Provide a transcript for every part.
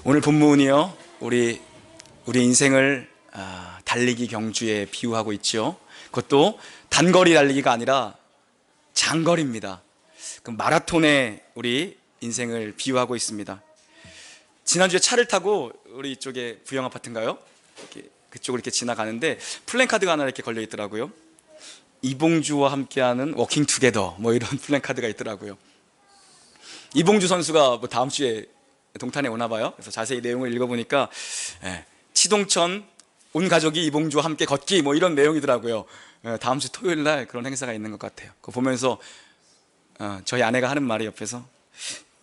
오늘 본문이요, 우리 인생을 달리기 경주에 비유하고 있죠. 그것도 단거리 달리기가 아니라 장거리입니다. 그 마라톤에 우리 인생을 비유하고 있습니다. 지난주에 차를 타고 우리 이쪽에 부영 아파트인가요? 그쪽으로 이렇게 지나가는데 플랜카드가 하나 이렇게 걸려 있더라고요. 이봉주와 함께하는 워킹 투게더 뭐 이런 플랜카드가 있더라고요. 이봉주 선수가 뭐 다음 주에 동탄에 오나 봐요. 그래서 자세히 내용을 읽어보니까 치동천 온 가족이 이봉주와 함께 걷기 뭐 이런 내용이더라고요. 다음 주 토요일 날 그런 행사가 있는 것 같아요. 그거 보면서 저희 아내가 하는 말이 옆에서,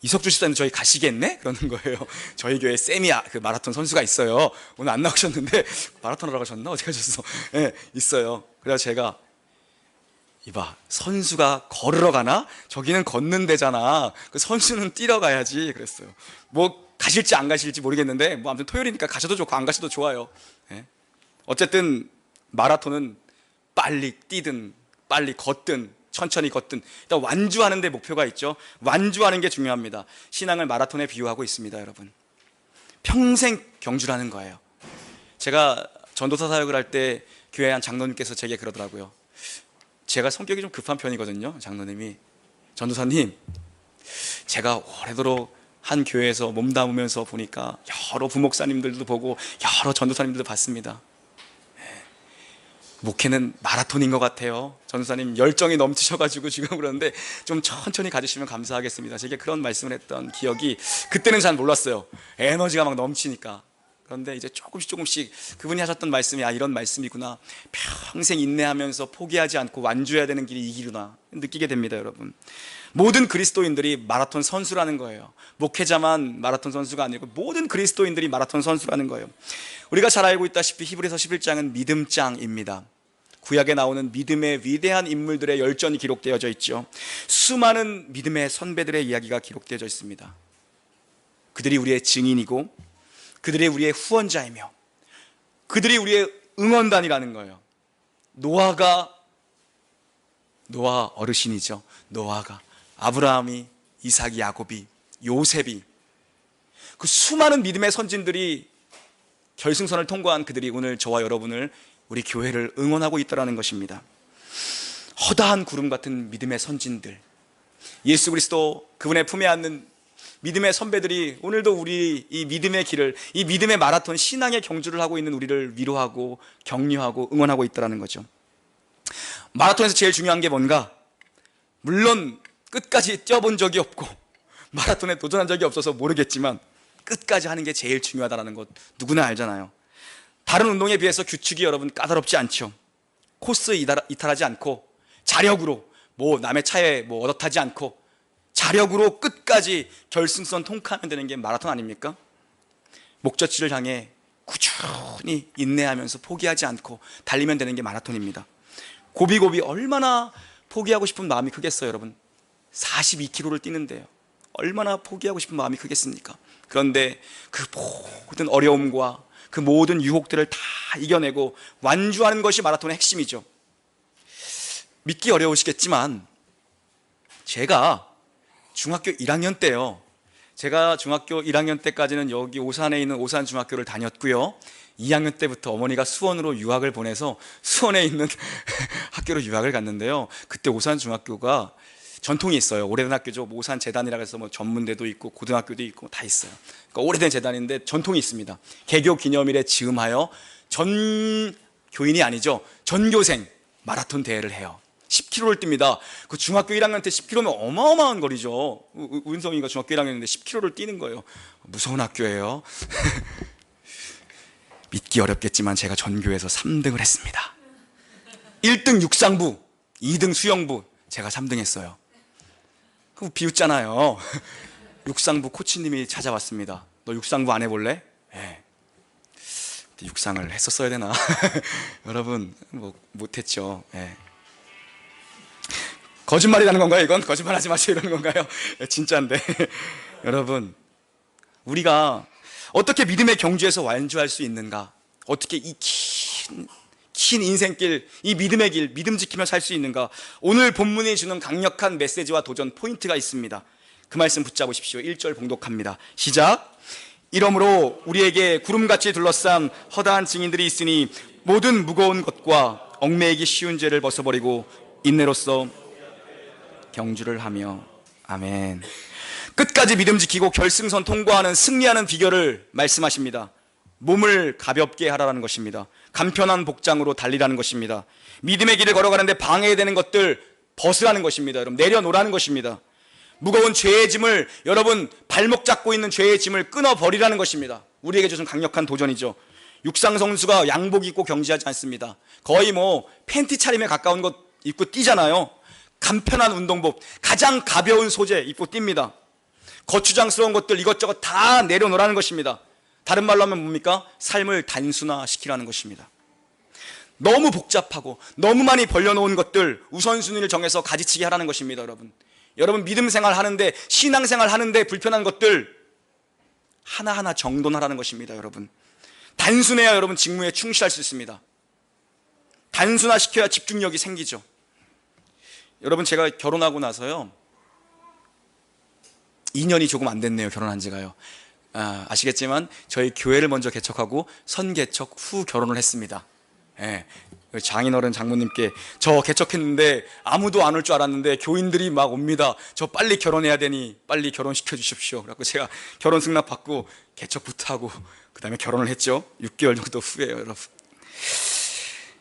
이석주 집사님 저희 가시겠네? 그러는 거예요. 저희 교회에 쌤이 그 마라톤 선수가 있어요. 오늘 안 나오셨는데 마라톤 하러 가셨나? 어디 가셨어? 있어요. 그래서 제가, 이봐, 선수가 걸으러 가나? 저기는 걷는 데잖아. 그 선수는 뛰러 가야지. 그랬어요. 뭐 가실지 안 가실지 모르겠는데 뭐 아무튼 토요일이니까 가셔도 좋고 안 가셔도 좋아요. 어쨌든 마라톤은 빨리 뛰든 빨리 걷든 천천히 걷든 일단 완주하는 데 목표가 있죠. 완주하는 게 중요합니다. 신앙을 마라톤에 비유하고 있습니다, 여러분. 평생 경주라는 거예요. 제가 전도사 사역을 할 때 교회 한 장로님께서 제게 그러더라고요. 제가 성격이 좀 급한 편이거든요. 장로님이, 전도사님, 제가 오래도록 한 교회에서 몸담으면서 보니까 여러 부목사님들도 보고 여러 전도사님들도 봤습니다. 목회는 마라톤인 것 같아요. 전도사님 열정이 넘치셔가지고 지금 그러는데 좀 천천히 가주시면 감사하겠습니다. 제게 그런 말씀을 했던 기억이, 그때는 잘 몰랐어요. 에너지가 막 넘치니까. 그런데 이제 조금씩 그분이 하셨던 말씀이, 이런 말씀이구나, 평생 인내하면서 포기하지 않고 완주해야 되는 길이 이 길이구나 느끼게 됩니다, 여러분. 모든 그리스도인들이 마라톤 선수라는 거예요. 목회자만 마라톤 선수가 아니고 모든 그리스도인들이 마라톤 선수라는 거예요. 우리가 잘 알고 있다시피 히브리서 11장은 믿음장입니다. 구약에 나오는 믿음의 위대한 인물들의 열전이 기록되어져 있죠. 수많은 믿음의 선배들의 이야기가 기록되어져 있습니다. 그들이 우리의 증인이고 그들이 우리의 후원자이며 그들이 우리의 응원단이라는 거예요. 노아 어르신이죠. 노아가, 아브라함이, 이삭이, 야곱이, 요셉이, 그 수많은 믿음의 선진들이 결승선을 통과한 그들이 오늘 저와 여러분을, 우리 교회를 응원하고 있다는 것입니다. 허다한 구름 같은 믿음의 선진들, 예수 그리스도 그분의 품에 안는 믿음의 선배들이 오늘도 우리 이 믿음의 길을, 이 믿음의 마라톤, 신앙의 경주를 하고 있는 우리를 위로하고 격려하고 응원하고 있다는 거죠. 마라톤에서 제일 중요한 게 뭔가? 물론 끝까지 뛰어본 적이 없고 마라톤에 도전한 적이 없어서 모르겠지만 끝까지 하는 게 제일 중요하다는 것 누구나 알잖아요. 다른 운동에 비해서 규칙이 여러분 까다롭지 않죠. 코스 이탈하지 않고 자력으로, 뭐 남의 차에 뭐 얻어타지 않고 자력으로 끝까지 결승선 통과하면 되는 게 마라톤 아닙니까? 목적지를 향해 꾸준히 인내하면서 포기하지 않고 달리면 되는 게 마라톤입니다. 고비고비 얼마나 포기하고 싶은 마음이 크겠어요, 여러분. 42km를 뛰는데요, 얼마나 포기하고 싶은 마음이 크겠습니까? 그런데 그 모든 어려움과 그 모든 유혹들을 다 이겨내고 완주하는 것이 마라톤의 핵심이죠. 믿기 어려우시겠지만 제가 중학교 1학년 때요, 제가 중학교 1학년 때까지는 여기 오산에 있는 오산중학교를 다녔고요, 2학년 때부터 어머니가 수원으로 유학을 보내서 수원에 있는 학교로 유학을 갔는데요, 그때 오산중학교가 전통이 있어요. 오래된 학교죠. 오산재단이라고 해서 뭐 전문대도 있고 고등학교도 있고 다 있어요. 그러니까 오래된 재단인데 전통이 있습니다. 개교 기념일에 즈음하여 전 교인이 아니죠, 전교생 마라톤 대회를 해요. 10km를 뜁니다. 그 중학교 1학년 때 10km면 어마어마한 거리죠. 은성이가 중학교 1학년인데 10km를 뛰는 거예요. 무서운 학교예요. 믿기 어렵겠지만 제가 전교에서 3등을 했습니다. 1등 육상부, 2등 수영부, 제가 3등 했어요. 그거 비웃잖아요. 육상부 코치님이 찾아왔습니다. 너 육상부 안 해볼래? 네. 육상을 했었어야 되나? 여러분, 뭐 못했죠. 네. 거짓말이라는 건가요, 이건? 거짓말하지 마시오 이러는 건가요? 진짜인데. 여러분, 우리가 어떻게 믿음의 경주에서 완주할 수 있는가? 어떻게 이 긴 인생길, 이 믿음의 길, 믿음 지키며 살 수 있는가? 오늘 본문이 주는 강력한 메시지와 도전 포인트가 있습니다. 그 말씀 붙잡으십시오. 1절 봉독합니다. 시작. 이러므로 우리에게 구름같이 둘러싼 허다한 증인들이 있으니 모든 무거운 것과 얽매이기 쉬운 죄를 벗어버리고 인내로써 경주를 하며. 아멘. 끝까지 믿음 지키고 결승선 통과하는 승리하는 비결을 말씀하십니다. 몸을 가볍게 하라는 것입니다. 간편한 복장으로 달리라는 것입니다. 믿음의 길을 걸어가는데 방해되는 것들 벗으라는 것입니다. 여러분, 내려놓으라는 것입니다. 무거운 죄의 짐을, 여러분 발목 잡고 있는 죄의 짐을 끊어버리라는 것입니다. 우리에게 주신 강력한 도전이죠. 육상 선수가 양복 입고 경기하지 않습니다. 거의 뭐 팬티 차림에 가까운 것 입고 뛰잖아요. 간편한 운동복, 가장 가벼운 소재 입고 뜁니다. 거추장스러운 것들 이것저것 다 내려놓으라는 것입니다. 다른 말로 하면 뭡니까? 삶을 단순화시키라는 것입니다. 너무 복잡하고 너무 많이 벌려놓은 것들 우선순위를 정해서 가지치기 하라는 것입니다. 여러분 믿음 생활 하는데, 신앙 생활 하는데 불편한 것들 하나하나 정돈하라는 것입니다. 여러분 단순해야 여러분 직무에 충실할 수 있습니다. 단순화시켜야 집중력이 생기죠. 여러분 제가 결혼하고 나서요 2년이 조금 안 됐네요. 결혼한 지가요. 아시겠지만 저희 교회를 먼저 개척하고 선개척 후 결혼을 했습니다. 예, 장인어른 장모님께 저 개척했는데 아무도 안 올 줄 알았는데 교인들이 막 옵니다. 저 빨리 결혼해야 되니 빨리 결혼시켜 주십시오. 그래서 제가 결혼 승낙 받고 개척부터 하고 그 다음에 결혼을 했죠. 6개월 정도 후에요. 여러분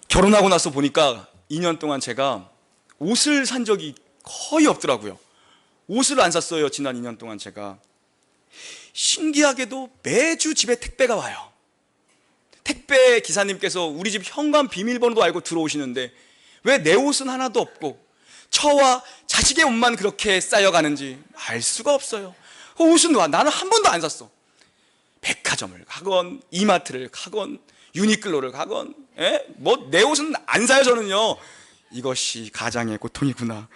결혼하고 나서 보니까 2년 동안 제가 옷을 산 적이 거의 없더라고요. 옷을 안 샀어요. 지난 2년 동안 제가. 신기하게도 매주 집에 택배가 와요. 택배 기사님께서 우리 집 현관 비밀번호도 알고 들어오시는데 왜 내 옷은 하나도 없고 저와 자식의 옷만 그렇게 쌓여가는지 알 수가 없어요. 옷은 나는 한 번도 안 샀어. 백화점을 가건 이마트를 가건 유니클로를 가건 뭐 내 옷은 안 사요. 저는요. 이것이 가장의 고통이구나.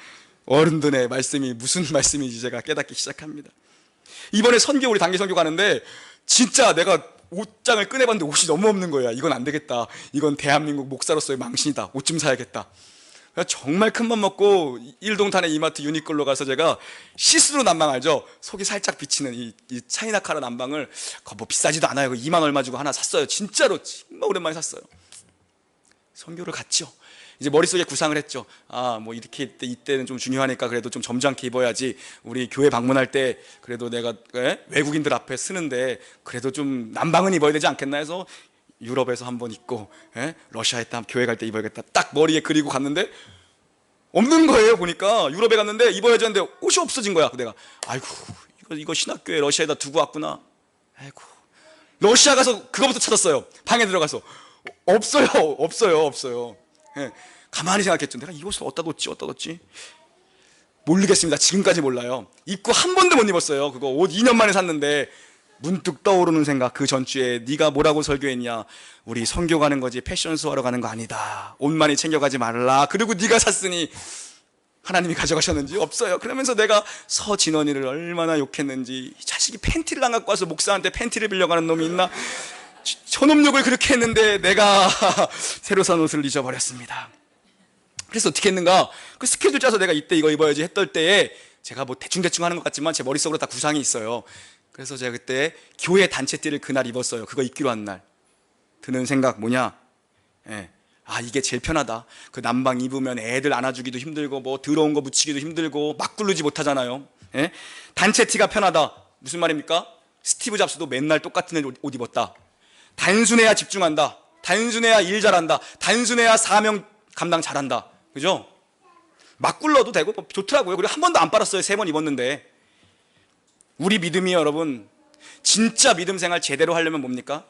어른들의 말씀이 무슨 말씀인지 제가 깨닫기 시작합니다. 이번에 선교, 우리 단기 선교 가는데 진짜 내가 옷장을 꺼내봤는데 옷이 너무 없는 거야. 이건 안 되겠다. 이건 대한민국 목사로서의 망신이다. 옷 좀 사야겠다. 정말 큰맘 먹고 일동탄의 이마트 유니클로 가서 제가 시스루 난방 알죠? 속이 살짝 비치는 이 차이나 카라 난방을 뭐 비싸지도 않아요. 2만 얼마 주고 하나 샀어요. 진짜로 정말 오랜만에 샀어요. 선교를 갔죠. 이제 머릿속에 구상을 했죠. 뭐 이렇게 이때는 좀 중요하니까 그래도 좀 점잖게 입어야지. 우리 교회 방문할 때 그래도 내가 외국인들 앞에 쓰는데 그래도 좀 남방은 입어야 되지 않겠나 해서 유럽에서 한번 입고 러시아에 교회 갈 때 입어야겠다. 딱 머리에 그리고 갔는데 없는 거예요. 보니까 유럽에 갔는데 입어야지 하는데 옷이 없어진 거야. 내가 아이고 이거 신학교에 러시아에다 두고 왔구나. 아이고 러시아 가서 그거부터 찾았어요. 방에 들어가서 없어요. 가만히 생각했죠. 내가 이 옷을 어디다 뒀지? 모르겠습니다. 지금까지 몰라요. 입고 한 번도 못 입었어요. 그거 옷 2년 만에 샀는데 문득 떠오르는 생각. 그 전주에 네가 뭐라고 설교했냐. 우리 선교 가는 거지 패션쇼 하러 가는 거 아니다. 옷 많이 챙겨가지 말라. 그리고 네가 샀으니 하나님이 가져가셨는지 없어요. 그러면서 내가 서진원이를 얼마나 욕했는지. 이 자식이 팬티를 안 갖고 와서 목사한테 팬티를 빌려가는 놈이 있나. 저놈 욕을 그렇게 했는데 내가 새로 산 옷을 잊어버렸습니다. 그래서 어떻게 했는가? 그 스케줄 짜서 내가 이때 이거 입어야지 했던 때에 제가 뭐 대충 하는 것 같지만 제 머릿속으로 다 구상이 있어요. 그래서 제가 그때 교회 단체띠를 그날 입었어요. 그거 입기로 한 날. 드는 생각 뭐냐? 이게 제일 편하다. 그 남방 입으면 애들 안아주기도 힘들고 뭐 더러운 거 묻히기도 힘들고 막 굴르지 못하잖아요. 단체티가 편하다. 무슨 말입니까? 스티브 잡스도 맨날 똑같은 옷 입었다. 단순해야 집중한다. 단순해야 일 잘한다. 단순해야 사명 감당 잘한다. 그죠? 막 굴러도 되고 좋더라고요. 그리고 한 번도 안 빨았어요. 3번 입었는데. 우리 믿음이 여러분 진짜 믿음 생활 제대로 하려면 뭡니까?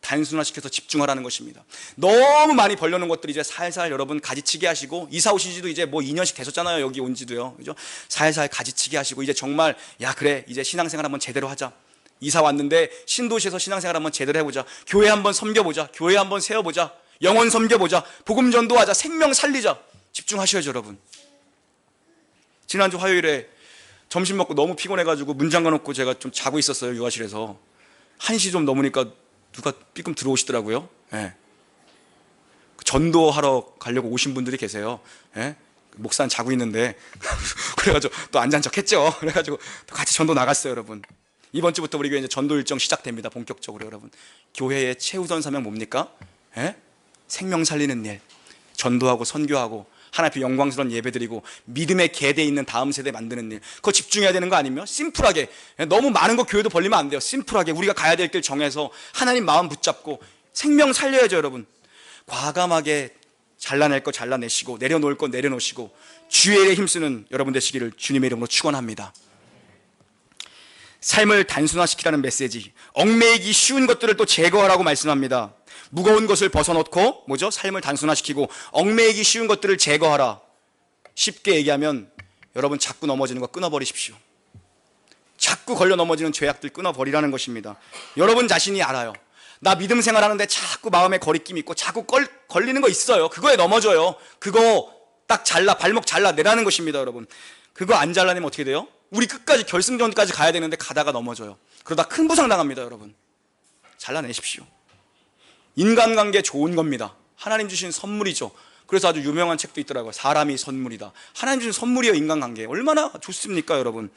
단순화시켜서 집중하라는 것입니다. 너무 많이 벌려놓은 것들 이제 살살 여러분 가지치기 하시고, 이사 오신 지도 이제 뭐 2년씩 되셨잖아요. 여기 온 지도요. 그죠? 살살 가지치기 하시고 이제 정말 그래 이제 신앙생활 한번 제대로 하자. 이사 왔는데 신도시에서 신앙생활 한번 제대로 해보자. 교회 한번 섬겨보자. 교회 한번 세워보자. 영혼 섬겨보자. 복음 전도하자. 생명 살리자. 집중하셔야죠, 여러분. 지난주 화요일에 점심 먹고 너무 피곤해가지고 문 잠가놓고 제가 좀 자고 있었어요. 육아실에서 1시 좀 넘으니까 누가 삐끔 들어오시더라고요. 전도하러 가려고 오신 분들이 계세요. 목사는 자고 있는데 그래가지고 또 앉은 척 했죠. 그래가지고 또 같이 전도 나갔어요, 여러분. 이번 주부터 우리 교회 이제 전도 일정 시작됩니다. 본격적으로 여러분. 교회의 최우선 사명 뭡니까? 예? 생명 살리는 일, 전도하고 선교하고 하나님 앞에 영광스러운 예배드리고 믿음의 계대 있는 다음 세대 만드는 일, 그거 집중해야 되는 거 아니며 심플하게, 너무 많은 거 교회도 벌리면 안 돼요. 심플하게 우리가 가야 될 길 정해서 하나님 마음 붙잡고 생명 살려야죠. 여러분, 과감하게 잘라낼 거 잘라내시고 내려놓을 거 내려놓으시고 주의 일에 힘쓰는 여러분 되시기를 주님의 이름으로 축원합니다. 삶을 단순화시키라는 메시지, 얽매이기 쉬운 것들을 또 제거하라고 말씀합니다. 무거운 것을 벗어놓고 뭐죠? 삶을 단순화시키고 얽매이기 쉬운 것들을 제거하라. 쉽게 얘기하면 여러분, 자꾸 넘어지는 거 끊어버리십시오. 자꾸 걸려 넘어지는 죄악들 끊어버리라는 것입니다. 여러분 자신이 알아요. 나 믿음 생활하는데 자꾸 마음에 거리낌이 있고 자꾸 걸리는 거 있어요. 그거에 넘어져요. 그거 딱 발목 잘라내라는 것입니다. 여러분, 그거 안 잘라내면 어떻게 돼요? 우리 끝까지 결승전까지 가야 되는데 가다가 넘어져요. 그러다 큰 부상 당합니다. 여러분, 잘라내십시오. 인간관계 좋은 겁니다. 하나님 주신 선물이죠. 그래서 아주 유명한 책도 있더라고요. 사람이 선물이다. 하나님 주신 선물이에요. 인간관계 얼마나 좋습니까 여러분.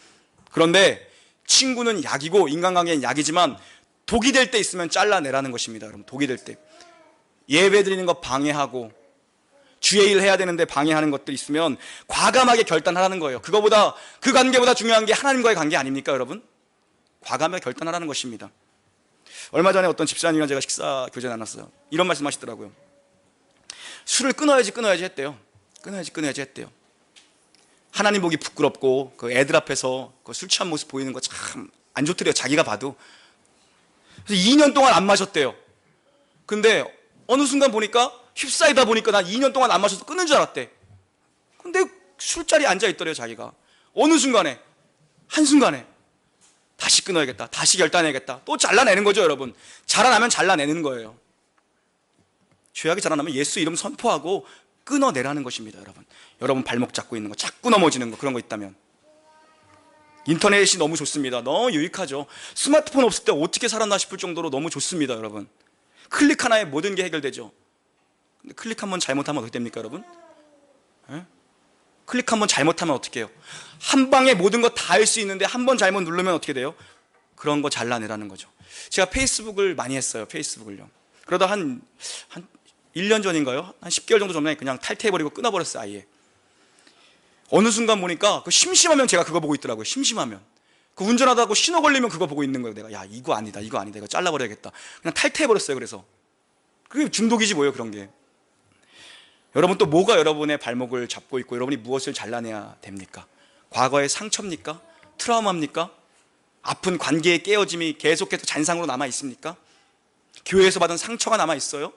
그런데 친구는 약이고 인간관계는 약이지만 독이 될 때 있으면 잘라내라는 것입니다. 여러분, 독이 될 때 예배 드리는 거 방해하고 주의 일 해야 되는데 방해하는 것들 있으면 과감하게 결단하라는 거예요. 그거보다, 그 관계보다 중요한 게 하나님과의 관계 아닙니까 여러분? 과감하게 결단하라는 것입니다. 얼마 전에 어떤 집사님과 제가 식사 교제 나눴어요. 이런 말씀 하시더라고요. 술을 끊어야지 했대요. 끊어야지 했대요. 하나님 보기 부끄럽고 그 애들 앞에서 그 술 취한 모습 보이는 거 참 안 좋더래요. 자기가 봐도. 그래서 2년 동안 안 마셨대요. 근데 어느 순간 보니까 휩싸이다 보니까 난 2년 동안 안 마셔서 끊는 줄 알았대. 근데 술자리에 앉아있더래요. 자기가 어느 순간에, 한순간에 다시 끊어야겠다, 다시 결단해야겠다, 또 잘라내는 거죠. 여러분, 자라나면 잘라내는 거예요. 죄악이 자라나면 예수 이름 선포하고 끊어내라는 것입니다. 여러분 발목 잡고 있는 거, 자꾸 넘어지는 거, 그런 거 있다면 인터넷이 너무 좋습니다. 너무 유익하죠. 스마트폰 없을 때 어떻게 살았나 싶을 정도로 너무 좋습니다. 여러분, 클릭 하나에 모든 게 해결되죠. 근데 클릭 한번 잘못하면 어떻게 됩니까 여러분? 클릭 한번 잘못하면 어떻게 해요? 한 방에 모든 거 다 할 수 있는데 한 번 잘못 누르면 어떻게 돼요? 그런 거 잘라내라는 거죠. 제가 페이스북을 많이 했어요. 페이스북을요. 그러다 한 1년 전인가요? 한 10개월 정도 전에 그냥 탈퇴해버리고 끊어버렸어요. 아예. 어느 순간 보니까 그 심심하면 제가 그거 보고 있더라고요. 심심하면 그 운전하다가 신호 걸리면 그거 보고 있는 거예요. 내가 야, 이거 아니다 이거 잘라버려야겠다. 그냥 탈퇴해버렸어요. 그래서 그게 중독이지 뭐예요, 그런 게. 여러분, 또 뭐가 여러분의 발목을 잡고 있고 여러분이 무엇을 잘라내야 됩니까? 과거의 상처입니까? 트라우마입니까? 아픈 관계의 깨어짐이 계속해서 잔상으로 남아 있습니까? 교회에서 받은 상처가 남아 있어요?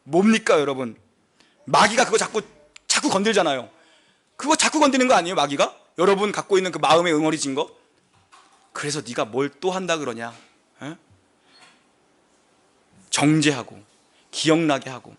뭡니까 여러분? 마귀가 그거 자꾸 건들잖아요. 그거 자꾸 건드는 거 아니에요, 마귀가? 여러분 갖고 있는 그 마음의 응어리진 거? 그래서 네가 뭘 또 한다 그러냐? 에? 정죄하고 기억나게 하고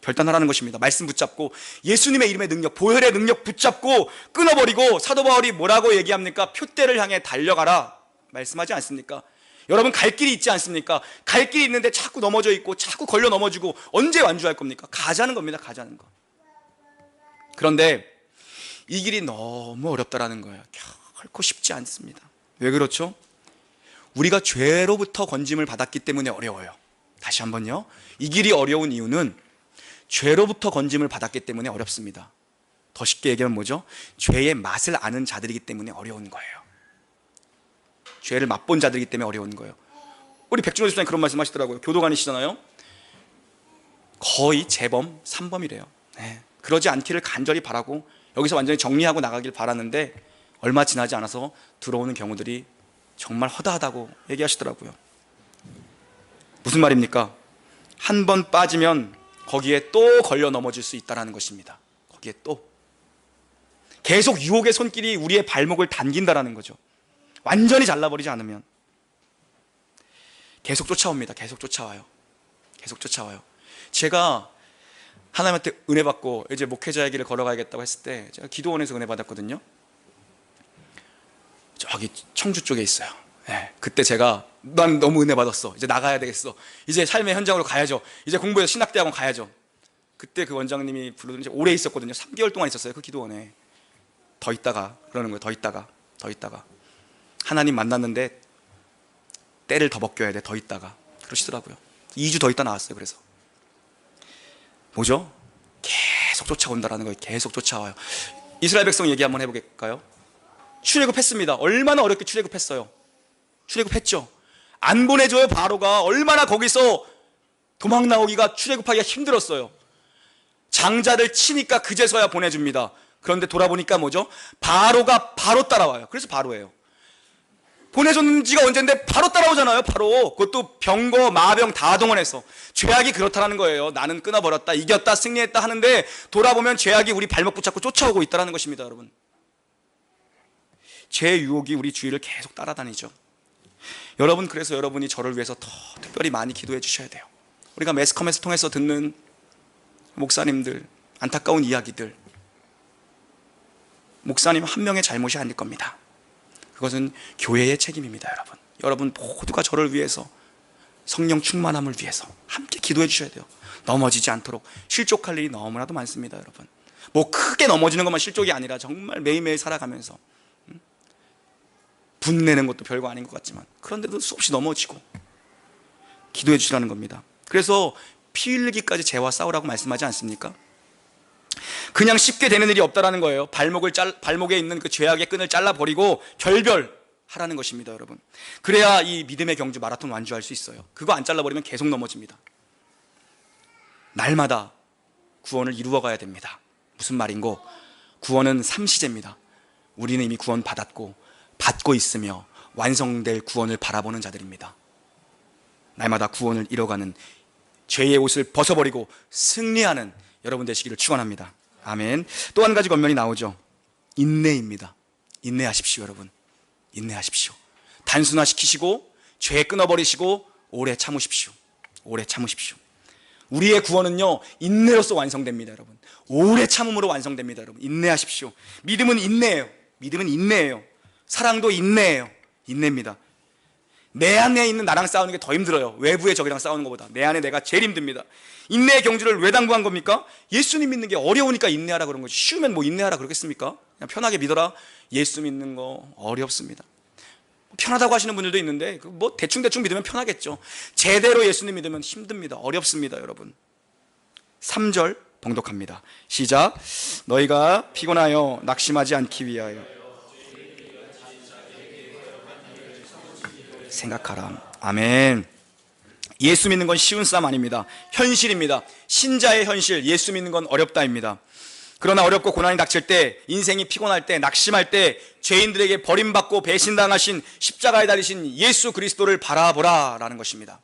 결단하라는 것입니다. 말씀 붙잡고 예수님의 이름의 능력, 보혈의 능력 붙잡고 끊어버리고, 사도 바울이 뭐라고 얘기합니까? 표대를 향해 달려가라 말씀하지 않습니까? 여러분, 갈 길이 있지 않습니까? 갈 길이 있는데 자꾸 넘어져 있고 자꾸 걸려 넘어지고 언제 완주할 겁니까? 가자는 겁니다. 가자는 거. 그런데 이 길이 너무 어렵다라는 거예요. 결코 쉽지 않습니다. 왜 그렇죠? 우리가 죄로부터 건짐을 받았기 때문에 어려워요. 다시 한번요, 이 길이 어려운 이유는 죄로부터 건짐을 받았기 때문에 어렵습니다. 더 쉽게 얘기하면 뭐죠? 죄의 맛을 아는 자들이기 때문에 어려운 거예요. 죄를 맛본 자들이기 때문에 어려운 거예요. 우리 백준호 집사님 그런 말씀 하시더라고요. 교도관이시잖아요. 거의 재범 3범이래요. 네. 그러지 않기를 간절히 바라고 여기서 완전히 정리하고 나가길 바라는데 얼마 지나지 않아서 들어오는 경우들이 정말 허다하다고 얘기하시더라고요. 무슨 말입니까? 한 번 빠지면 거기에 또 걸려 넘어질 수 있다는 것입니다. 거기에 또 계속 유혹의 손길이 우리의 발목을 당긴다는 거죠. 완전히 잘라버리지 않으면 계속 쫓아옵니다. 계속 쫓아와요. 제가 하나님한테 은혜 받고 이제 목회자의 길을 걸어가야겠다고 했을 때 제가 기도원에서 은혜 받았거든요. 저기 청주 쪽에 있어요. 네, 그때 제가 난 너무 은혜 받았어, 이제 나가야 되겠어, 이제 삶의 현장으로 가야죠, 이제 공부해서 신학대학원 가야죠. 그때 그 원장님이 부르더니 오래 있었거든요. 3개월 동안 있었어요. 그 기도원에. 더 있다가 그러는 거예요. 더 있다가 하나님 만났는데 때를 더 벗겨야 돼, 더 있다가. 그러시더라고요. 2주 더 있다 나왔어요. 그래서 뭐죠? 계속 쫓아온다라는 거예요. 계속 쫓아와요. 이스라엘 백성 얘기 한번 해볼까요? 출애굽했습니다. 얼마나 어렵게 출애굽했어요. 출애굽했죠. 안 보내줘요. 바로가 얼마나 거기서 도망 나오기가, 출애굽하기가 힘들었어요. 장자들 치니까 그제서야 보내줍니다. 그런데 돌아보니까 뭐죠? 바로가 바로 따라와요. 그래서 바로예요. 보내줬는 지가 언젠데 바로 따라오잖아요. 바로. 그것도 병거, 마병 다 동원해서. 죄악이 그렇다는 거예요. 나는 끊어버렸다, 이겼다, 승리했다 하는데 돌아보면 죄악이 우리 발목 붙잡고 쫓아오고 있다는 것입니다. 여러분, 죄의 유혹이 우리 주위를 계속 따라다니죠. 여러분, 그래서 여러분이 저를 위해서 더 특별히 많이 기도해 주셔야 돼요. 우리가 매스컴에서 통해서 듣는 목사님들 안타까운 이야기들, 목사님 한 명의 잘못이 아닐 겁니다. 그것은 교회의 책임입니다. 여러분 모두가 저를 위해서, 성령 충만함을 위해서 함께 기도해 주셔야 돼요. 넘어지지 않도록. 실족할 일이 너무나도 많습니다. 여러분, 뭐 크게 넘어지는 것만 실족이 아니라 정말 매일매일 살아가면서 분내는 것도 별거 아닌 것 같지만 그런데도 수없이 넘어지고, 기도해 주시라는 겁니다. 그래서 피 흘리기까지 죄와 싸우라고 말씀하지 않습니까? 그냥 쉽게 되는 일이 없다라는 거예요. 발목에 있는 그 죄악의 끈을 잘라버리고 결별하라는 것입니다. 여러분, 그래야 이 믿음의 경주 마라톤 완주할 수 있어요. 그거 안 잘라버리면 계속 넘어집니다. 날마다 구원을 이루어가야 됩니다. 무슨 말인고? 구원은 삼시제입니다. 우리는 이미 구원 받았고 받고 있으며 완성될 구원을 바라보는 자들입니다. 날마다 구원을 이뤄가는, 죄의 옷을 벗어버리고 승리하는 여러분 되시기를 축원합니다. 아멘. 또 한 가지 권면이 나오죠. 인내입니다. 인내하십시오. 여러분, 인내하십시오. 단순화시키시고 죄 끊어버리시고 오래 참으십시오. 오래 참으십시오. 우리의 구원은요, 인내로서 완성됩니다. 여러분, 오래 참음으로 완성됩니다. 여러분, 인내하십시오. 믿음은 인내예요. 믿음은 인내예요. 사랑도 인내예요. 인내입니다. 내 안에 있는 나랑 싸우는 게 더 힘들어요. 외부의 적이랑 싸우는 것보다 내 안에 내가 제일 힘듭니다. 인내의 경주를 왜 당부한 겁니까? 예수님 믿는 게 어려우니까 인내하라 그런 거지. 쉬우면 뭐 인내하라 그러겠습니까? 그냥 편하게 믿어라. 예수 믿는 거 어렵습니다. 편하다고 하시는 분들도 있는데 뭐 대충 믿으면 편하겠죠. 제대로 예수님 믿으면 힘듭니다. 어렵습니다. 여러분, 3절 봉독합니다. 시작. 너희가 피곤하여 낙심하지 않기 위하여 생각하라. 아멘. 예수 믿는 건 쉬운 싸움 아닙니다. 현실입니다. 신자의 현실, 예수 믿는 건 어렵다입니다. 그러나 어렵고 고난이 닥칠 때, 인생이 피곤할 때, 낙심할 때 죄인들에게 버림받고 배신당하신 십자가에 달리신 예수 그리스도를 바라보라 라는 것입니다.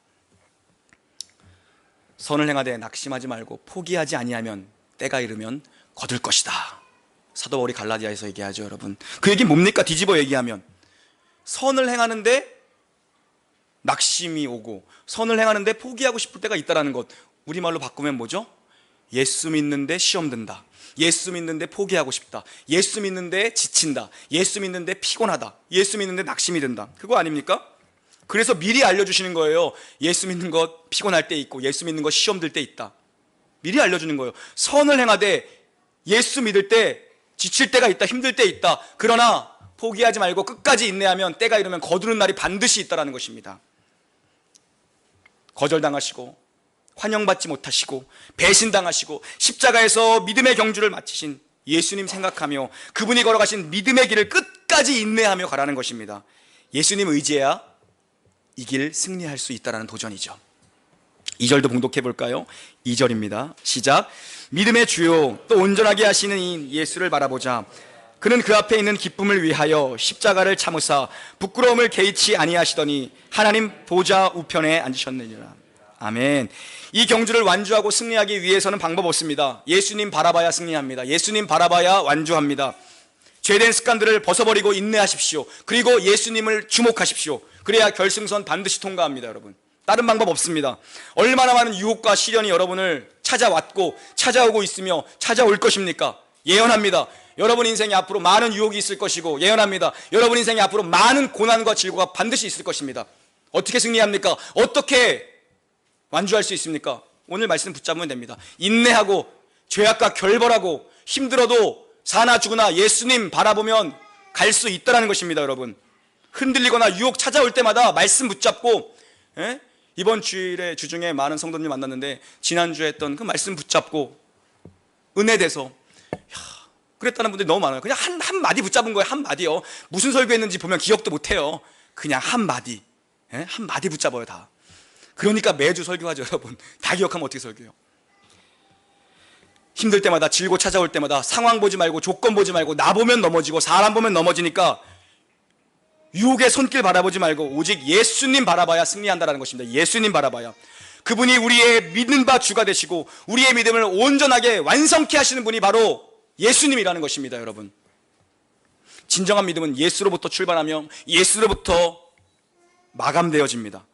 선을 행하되 낙심하지 말고 포기하지 아니하면 때가 이르면 거둘 것이다. 사도 바울이 갈라디아에서 얘기하죠. 여러분, 그 얘기 뭡니까? 뒤집어 얘기하면 선을 행하는데 낙심이 오고, 선을 행하는데 포기하고 싶을 때가 있다는 것. 우리말로 바꾸면 뭐죠? 예수 믿는데 시험 든다. 예수 믿는데 포기하고 싶다. 예수 믿는데 지친다. 예수 믿는데 피곤하다. 예수 믿는데 낙심이 든다. 그거 아닙니까? 그래서 미리 알려주시는 거예요. 예수 믿는 것 피곤할 때 있고, 예수 믿는 것 시험 들 때 있다. 미리 알려주는 거예요. 선을 행하되 예수 믿을 때 지칠 때가 있다. 힘들 때 있다. 그러나 포기하지 말고 끝까지 인내하면 때가 이르면 거두는 날이 반드시 있다는 것입니다. 거절당하시고 환영받지 못하시고 배신당하시고 십자가에서 믿음의 경주를 마치신 예수님 생각하며 그분이 걸어가신 믿음의 길을 끝까지 인내하며 가라는 것입니다. 예수님 의지해야 이 길 승리할 수 있다는 도전이죠. 2절도 봉독해 볼까요? 2절입니다. 시작. 믿음의 주요 또 온전하게 하시는 이 예수를 바라보자. 그는 그 앞에 있는 기쁨을 위하여 십자가를 참으사 부끄러움을 개의치 아니하시더니 하나님 보좌 우편에 앉으셨느니라. 아멘. 이 경주를 완주하고 승리하기 위해서는 방법 없습니다. 예수님 바라봐야 승리합니다. 예수님 바라봐야 완주합니다. 죄된 습관들을 벗어버리고 인내하십시오. 그리고 예수님을 주목하십시오. 그래야 결승선 반드시 통과합니다. 여러분, 다른 방법 없습니다. 얼마나 많은 유혹과 시련이 여러분을 찾아왔고 찾아오고 있으며 찾아올 것입니까? 예언합니다. 여러분 인생에 앞으로 많은 유혹이 있을 것이고, 예언합니다. 여러분 인생에 앞으로 많은 고난과 질고가 반드시 있을 것입니다. 어떻게 승리합니까? 어떻게 완주할 수 있습니까? 오늘 말씀 붙잡으면 됩니다. 인내하고 죄악과 결벌하고 힘들어도 사나 죽으나 예수님 바라보면 갈 수 있다는 것입니다. 여러분, 흔들리거나 유혹 찾아올 때마다 말씀 붙잡고, 예? 이번 주일에 주중에 많은 성도님 만났는데 지난주에 했던 그 말씀 붙잡고 은혜돼서 그랬다는 분들이 너무 많아요. 그냥 한 마디 붙잡은 거예요. 한 마디요. 무슨 설교했는지 보면 기억도 못해요. 그냥 한 마디, 예? 한 마디 붙잡아요 다. 그러니까 매주 설교하죠 여러분. 다 기억하면 어떻게 설교해요. 힘들 때마다, 질고 찾아올 때마다 상황 보지 말고 조건 보지 말고 나 보면 넘어지고 사람 보면 넘어지니까 유혹의 손길 바라보지 말고 오직 예수님 바라봐야 승리한다는 것입니다. 예수님 바라봐야. 그분이 우리의 믿는 바 주가 되시고 우리의 믿음을 온전하게 완성케 하시는 분이 바로 예수님이라는 것입니다. 여러분, 진정한 믿음은 예수로부터 출발하며 예수로부터 마감되어집니다.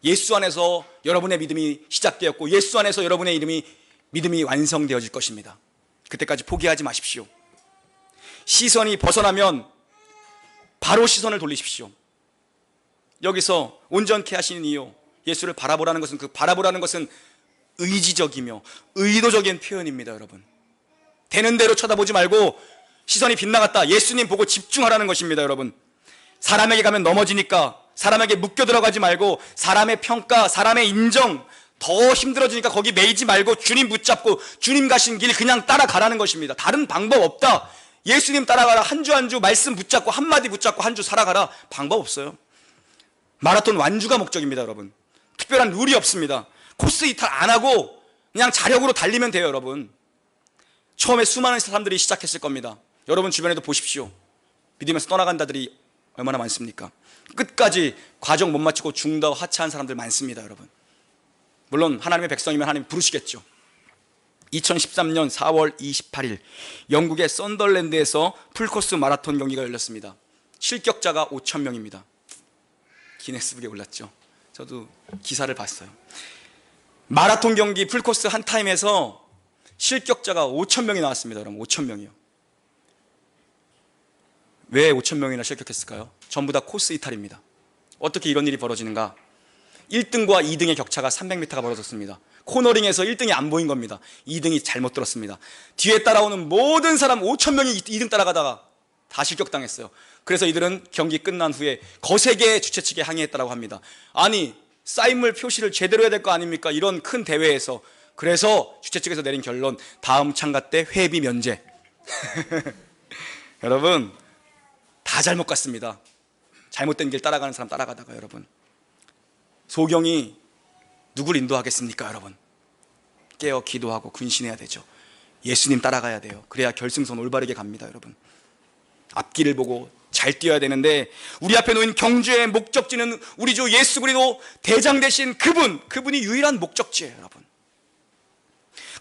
예수 안에서 여러분의 믿음이 시작되었고 예수 안에서 여러분의 믿음이 완성되어질 것입니다. 그때까지 포기하지 마십시오. 시선이 벗어나면 바로 시선을 돌리십시오. 여기서 온전케 하시는 이유, 예수를 바라보라는 것은, 그 바라보라는 것은 의지적이며 의도적인 표현입니다. 여러분, 되는 대로 쳐다보지 말고 시선이 빗나갔다, 예수님 보고 집중하라는 것입니다. 여러분, 사람에게 가면 넘어지니까 사람에게 묶여 들어가지 말고 사람의 평가, 사람의 인정 더 힘들어지니까 거기 매이지 말고 주님 붙잡고 주님 가신 길 그냥 따라가라는 것입니다. 다른 방법 없다. 예수님 따라가라. 한 주 한 주 말씀 붙잡고 한마디 붙잡고 한 주 살아가라. 방법 없어요. 마라톤 완주가 목적입니다. 여러분, 특별한 룰이 없습니다. 코스 이탈 안 하고 그냥 자력으로 달리면 돼요. 여러분, 처음에 수많은 사람들이 시작했을 겁니다. 여러분 주변에도 보십시오. 믿으면서 떠나간다들이 얼마나 많습니까? 끝까지 과정 못 마치고 중도 하차한 사람들 많습니다. 여러분, 물론 하나님의 백성이면 하나님 부르시겠죠. 2013년 4월 28일 영국의 썬덜랜드에서 풀코스 마라톤 경기가 열렸습니다. 실격자가 5,000명입니다. 기네스북에 올랐죠. 저도 기사를 봤어요. 마라톤 경기 풀코스 한 타임에서 실격자가 5,000명이 나왔습니다. 여러분, 5,000명이요. 왜 5,000명이나 실격했을까요? 전부 다 코스 이탈입니다. 어떻게 이런 일이 벌어지는가? 1등과 2등의 격차가 300m가 벌어졌습니다. 코너링에서 1등이 안 보인 겁니다. 2등이 잘못 들었습니다. 뒤에 따라오는 모든 사람 5,000명이 2등 따라가다가 다 실격당했어요. 그래서 이들은 경기 끝난 후에 거세게 주최 측에 항의했다고 합니다. 아니, 사인물 표시를 제대로 해야 될 거 아닙니까? 이런 큰 대회에서. 그래서 주최 측에서 내린 결론, 다음 참가 때 회비 면제. 여러분, 다 잘못 갔습니다. 잘못된 길 따라가는 사람 따라가다가. 여러분, 소경이 누굴 인도하겠습니까? 여러분, 깨어 기도하고 근신해야 되죠. 예수님 따라가야 돼요. 그래야 결승선 올바르게 갑니다. 여러분, 앞길을 보고 잘 뛰어야 되는데 우리 앞에 놓인 경주의 목적지는 우리 주 예수 그리스도 대장 되신 그분이 유일한 목적지예요. 여러분,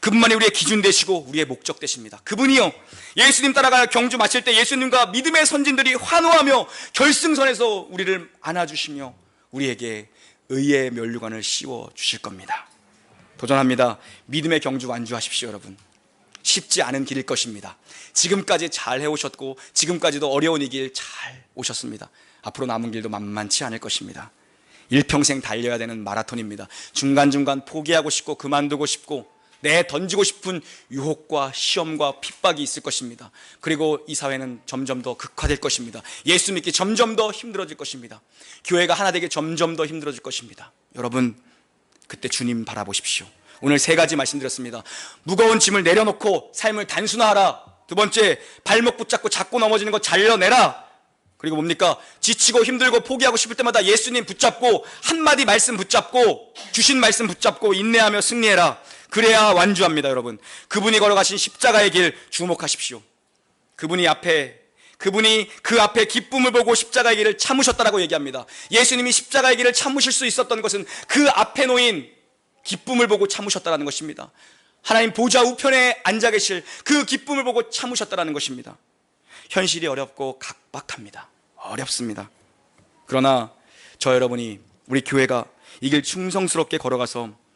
그분만이 우리의 기준 되시고 우리의 목적 되십니다. 그분이요, 예수님 따라갈 경주 마칠 때 예수님과 믿음의 선진들이 환호하며 결승선에서 우리를 안아주시며 우리에게 의의 면류관을 씌워 주실 겁니다. 도전합니다. 믿음의 경주 완주하십시오. 여러분, 쉽지 않은 길일 것입니다. 지금까지 잘 해오셨고 지금까지도 어려운 이 길 잘 오셨습니다. 앞으로 남은 길도 만만치 않을 것입니다. 일평생 달려야 되는 마라톤입니다. 중간중간 포기하고 싶고 그만두고 싶고 던지고 싶은 유혹과 시험과 핍박이 있을 것입니다. 그리고 이 사회는 점점 더 극화될 것입니다. 예수 믿기 점점 더 힘들어질 것입니다. 교회가 하나 되기 점점 더 힘들어질 것입니다. 여러분, 그때 주님 바라보십시오. 오늘 3가지 말씀드렸습니다. 무거운 짐을 내려놓고 삶을 단순화하라. 2번째, 발목 붙잡고 자꾸 넘어지는 거 잘려내라. 그리고 뭡니까? 지치고 힘들고 포기하고 싶을 때마다 예수님 붙잡고 한마디 말씀 붙잡고 주신 말씀 붙잡고 인내하며 승리해라. 그래야 완주합니다. 여러분, 그분이 걸어가신 십자가의 길 주목하십시오. 그분이 그 앞에 기쁨을 보고 십자가의 길을 참으셨다라고 얘기합니다. 예수님이 십자가의 길을 참으실 수 있었던 것은 그 앞에 놓인 기쁨을 보고 참으셨다라는 것입니다. 하나님 보좌 우편에 앉아 계실 그 기쁨을 보고 참으셨다라는 것입니다. 현실이 어렵고 각박합니다. 어렵습니다. 그러나 저 여러분이, 우리 교회가 이 길 충성스럽게 걸어가서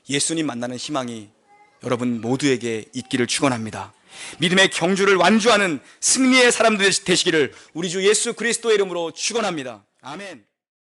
예수님 만나는 희망이 여러분 모두에게 있기를 축원합니다. 믿음의 경주를 완주하는 승리의 사람들 되시기를 우리 주 예수 그리스도의 이름으로 축원합니다. 아멘.